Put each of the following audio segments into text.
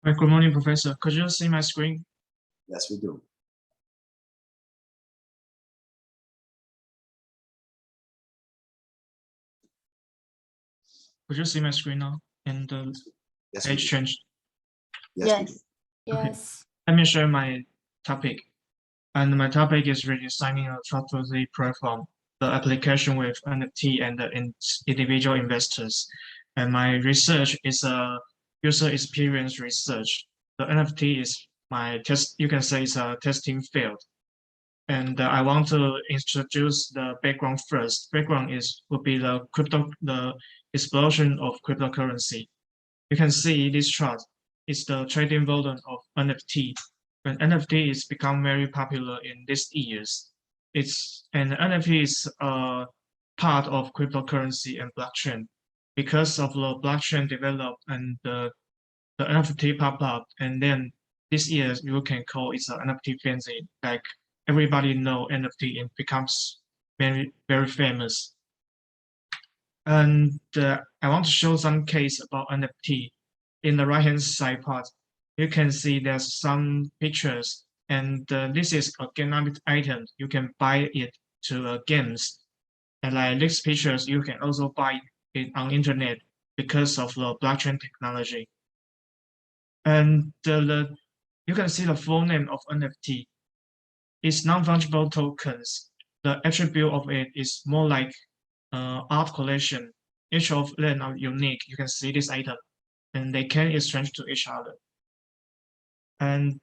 Hi, good morning, Professor. Could you see my screen? Yes, we do. Could you see my screen now? And Yes, page change. Yes. Yes. Let me share my topic. And my topic is redesigning a trustworthy platform, the application with NFT and the individual investors. And my research is a user experience research. The NFT is my test, you can say it's a testing field. And I want to introduce the background first. Background would be the explosion of cryptocurrency. You can see this chart is the trading volume of NFT. When NFT is become very popular in these years, NFT is a part of cryptocurrency and blockchain. Because of the blockchain developed and the NFT pop up, and then this year you can call it an NFT frenzy. Like everybody know NFT, it becomes very very famous. And I want to show some case about NFT. In the right hand side part, you can see there's some pictures, and this is a game item. You can buy it to games, and like these pictures, you can also buy it on internet because of the blockchain technology. And you can see the full name of NFT. It's non-fungible tokens. The attribute of it is more like art collection. Each of them are unique. You can see this item, and they can exchange to each other. And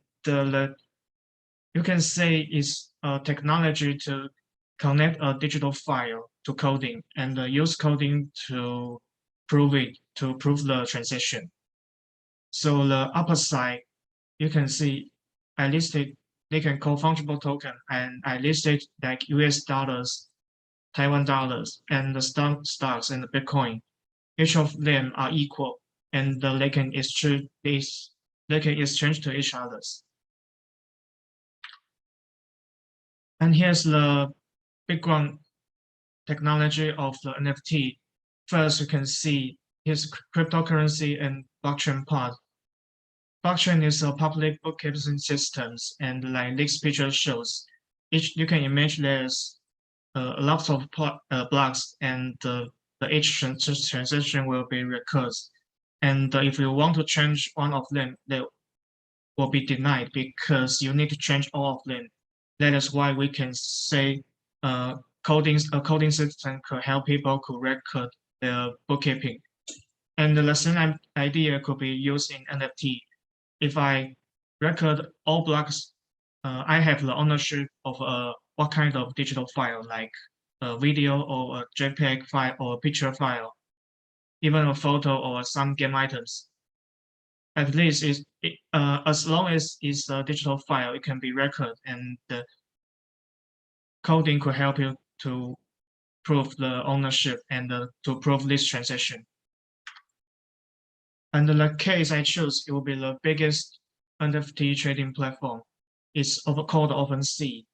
you can say it's a technology to connect a digital file to coding and use coding to prove the transaction. So the upper side, you can see I listed they can call fungible token, and I listed like US dollars, Taiwan dollars, and the stocks and the Bitcoin. Each of them are equal, and they can exchange to each others. And here's the background technology of the NFT. First, you can see here's cryptocurrency and blockchain part. Blockchain is a public bookkeeping systems, and like this picture shows, you can imagine there's lots of blocks, and each transaction will be recurred. And if you want to change one of them, they will be denied because you need to change all of them. That is why we can say a coding system could help people to record their bookkeeping. And the same idea could be used in NFT. If I record all blocks, I have the ownership of what kind of digital file, like a video or a JPEG file or a picture file, even a photo or some game items. At least as long as it's a digital file, it can be recorded, and the coding could help you to prove the ownership and to prove this transaction. And the case I choose, it will be the biggest NFT trading platform. It's called Opensea.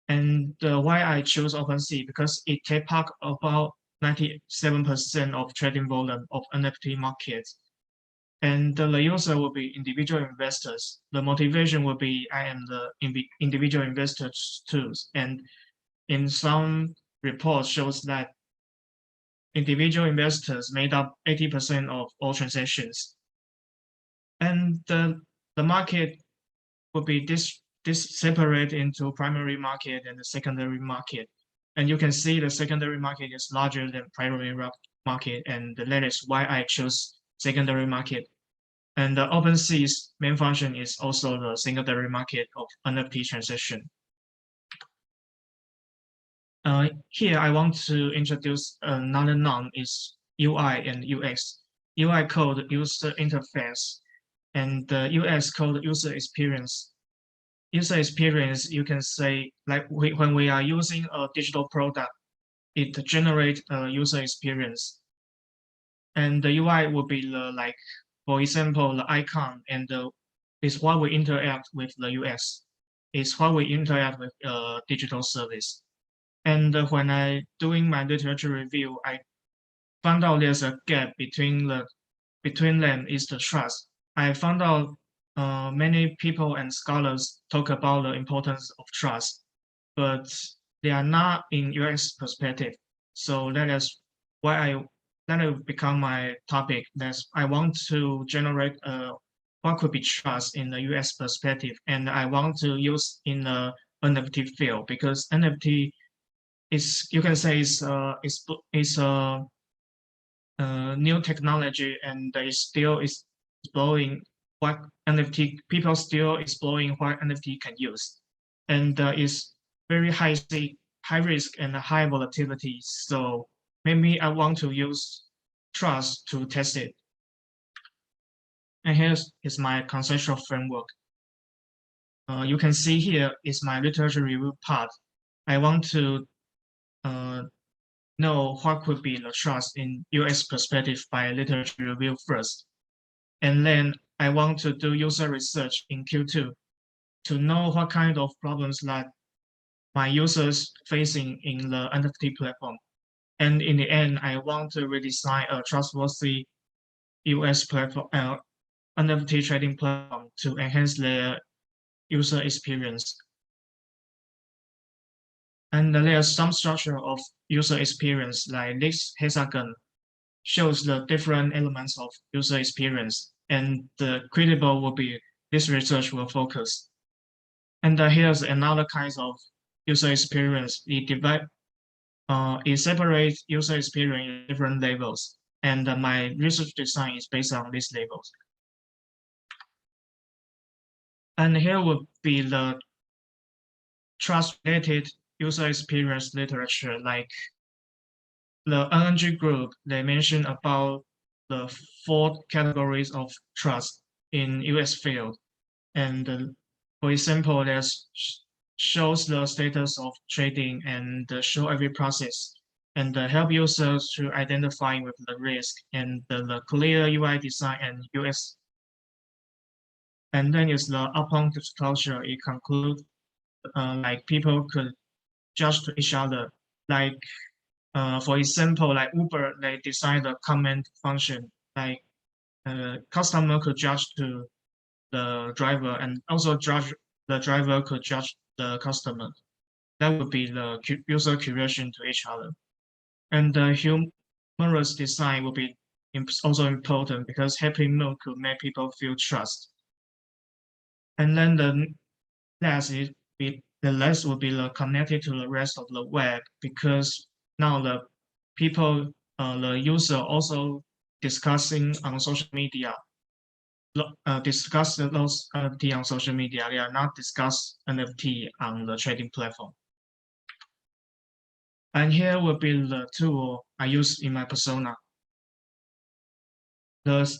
And why I choose Opensea, because it takes part about 97% of trading volume of NFT market. And the user will be individual investors. The motivation will be I am the individual investors too. And in some reports shows that individual investors made up 80% of all transactions. And the market would be this separate into primary market and the secondary market. And you can see the secondary market is larger than primary market, and that is why I chose secondary market. And the OpenSea's main function is also the secondary market of NFT transaction. Here I want to introduce another noun is UI and UX. UI code user interface, and the UX code user experience. User experience, you can say like when we are using a digital product, it generates a user experience. And the UI will be for example, the icon, and is what we interact with the UX. It's what we interact with digital service. And when I doing my literature review, I found out there's a gap between them is the trust. I found out many people and scholars talk about the importance of trust, but they are not in US perspective. So that is why that will become my topic. That's I want to generate what could be trust in the US perspective, and I want to use in the NFT field because NFT is you can say is a new technology and it still is exploring what NFT people still exploring what NFT can use, and is very high risk and high volatility. So maybe I want to use trust to test it. And here is my conceptual framework. You can see here is my literature review part. I want to know what could be the trust in US perspective by literature review first. And then I want to do user research in Q2 to know what kind of problems that my users facing in the NFT platform. And in the end, I want to redesign a trustworthy US platform, NFT trading platform to enhance their user experience. And there's some structure of user experience, like this hexagon shows the different elements of user experience, and the critical will be this research will focus. And here's another kind of user experience. It separates user experience in different levels, and my research design is based on these labels. And here would be the trust-related user experience literature, like the NNG group, they mentioned about the 4 categories of trust in US field. And for example, there's shows the status of trading and show every process and help users to identify with the risk and the clear UI design and US. And then is the upon disclosure, it concludes like people could judge to each other. Like for example, like Uber, they design the comment function. Like customer could judge to the driver, and also the driver could judge the customer. That would be the user curation to each other. And the humorous design will be also important because happy mood could make people feel trust. And then the last is the last will be the connected to the rest of the web because now the people, the user also discussing on social media, discuss those NFT on social media. They are not discuss NFT on the trading platform. And here will be the tool I use in my persona. This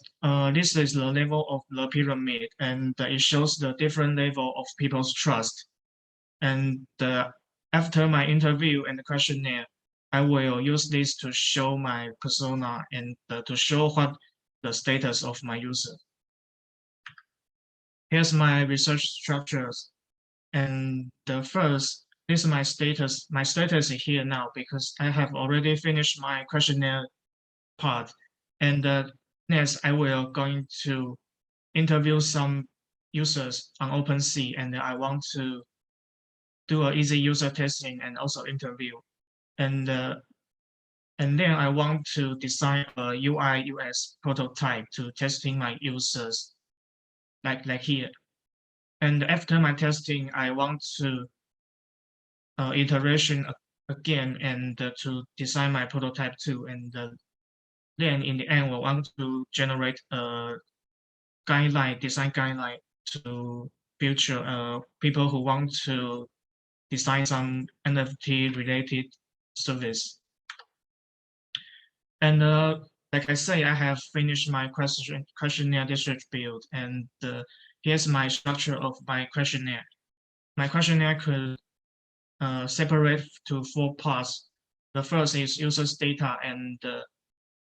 is the level of the pyramid, and it shows the different level of people's trust. And after my interview and the questionnaire, I will use this to show my persona and to show what the status of my user. Here's my research structures. And the first, this is my status. My status is here now because I have already finished my questionnaire part. And next, I will going to interview some users on Opensea, and I want to do an easy user testing and also interview. And then I want to design a UI UX prototype to testing my users, like here. And after my testing, I want to iteration again and to design my prototype too. And then in the end, we want to generate a design guideline to future people who want to design some NFT related service. And like I say, I have finished my questionnaire research build, and here's my structure of my questionnaire. My questionnaire could separate to 4 parts. The first is users' data, and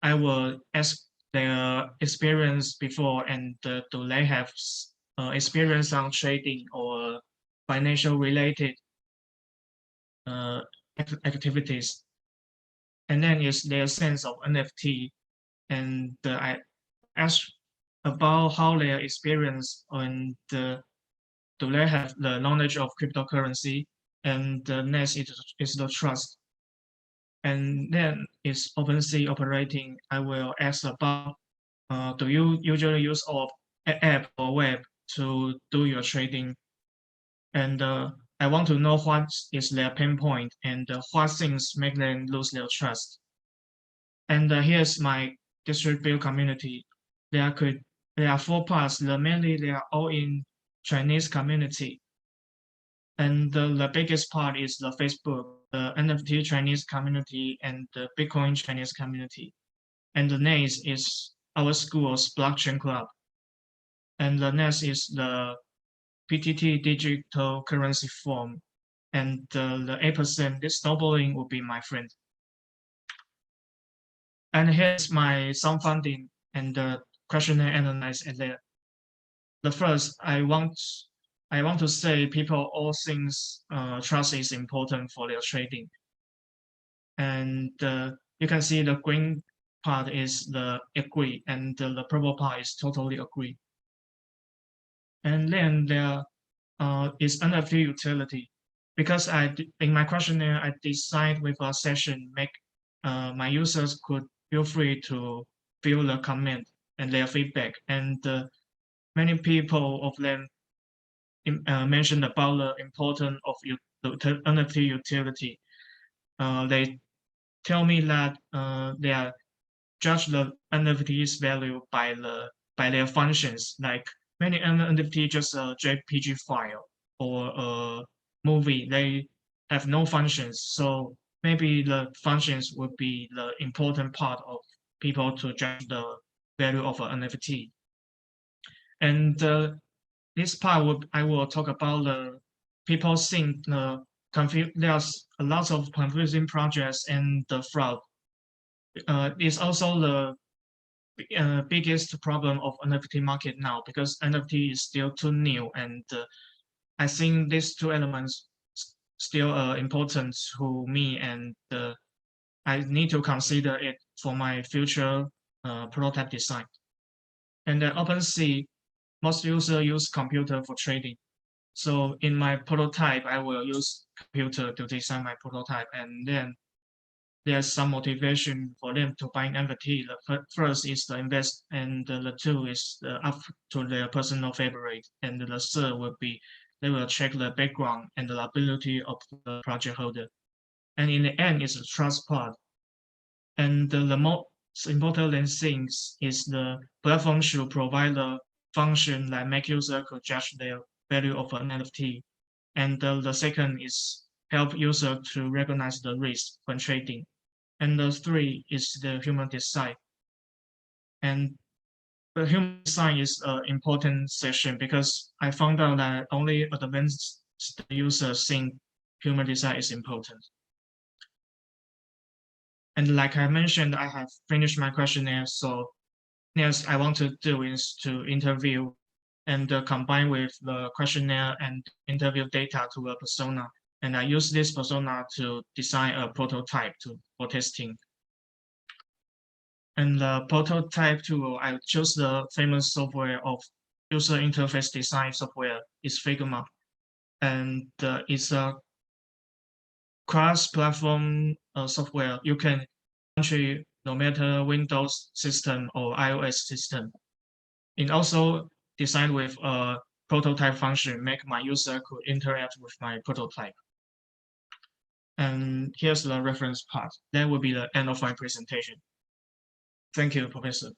I will ask their experience before and do they have experience on trading or financial related activities. And then is their sense of NFT, and I ask about how their experience and do they have the knowledge of cryptocurrency, and the next is the trust. And then is Opensea operating. I will ask about do you usually use app or web to do your trading? And I want to know what is their pain point and what things make them lose their trust. And here's my distributed community. There are 4 parts. Mainly they are all in Chinese community. And the biggest part is the Facebook, the NFT Chinese community, and the Bitcoin Chinese community. And the next is our school's blockchain club. And the next is the PTT digital currency form. And the 8%, this snowballing will be my friend. And here's my some funding and the questionnaire analyzed at there. The first, I want to say people all things trust is important for their trading. And you can see the green part is the agree, and the purple part is totally agree. And then there is NFT utility, because in my questionnaire I designed with a session make my users could feel free to fill the comment and their feedback, and many people of them mentioned about the importance of the NFT utility. They tell me that they are judge the NFT's value by their functions. Like many NFT just a JPG file or a movie. They have no functions. So maybe the functions would be the important part of people to judge the value of an NFT. And this part I will talk about the people think there's a lot of confusing projects and the fraud. It's also the biggest problem of NFT market now, because NFT is still too new, and I think these 2 elements still important to me, and I need to consider it for my future prototype design. And then Opensea, most users use computer for trading. So in my prototype, I will use computer to design my prototype, and then there's some motivation for them to buy NFT. The first is the invest, and the 2 is up to their personal favorite, and the third will be they will check the background and the ability of the project holder. And in the end, it's the trust part. And the most important things is the platform should provide the function that make user could judge their value of an NFT. And the second is help user to recognize the risk when trading. And the 3 is the human design. And the human design is an important section, because I found out that only advanced users think human design is important. And like I mentioned, I have finished my questionnaire. So next I want to do is to interview and combine with the questionnaire and interview data to a persona. And I use this persona to design a prototype for testing. And the prototype tool, I chose the famous software of user interface design software, is Figma. And it's a cross-platform software. You can entry no matter Windows system or iOS system. It also designed with a prototype function, make my user could interact with my prototype. And here's the reference part. That will be the end of my presentation. Thank you, Professor.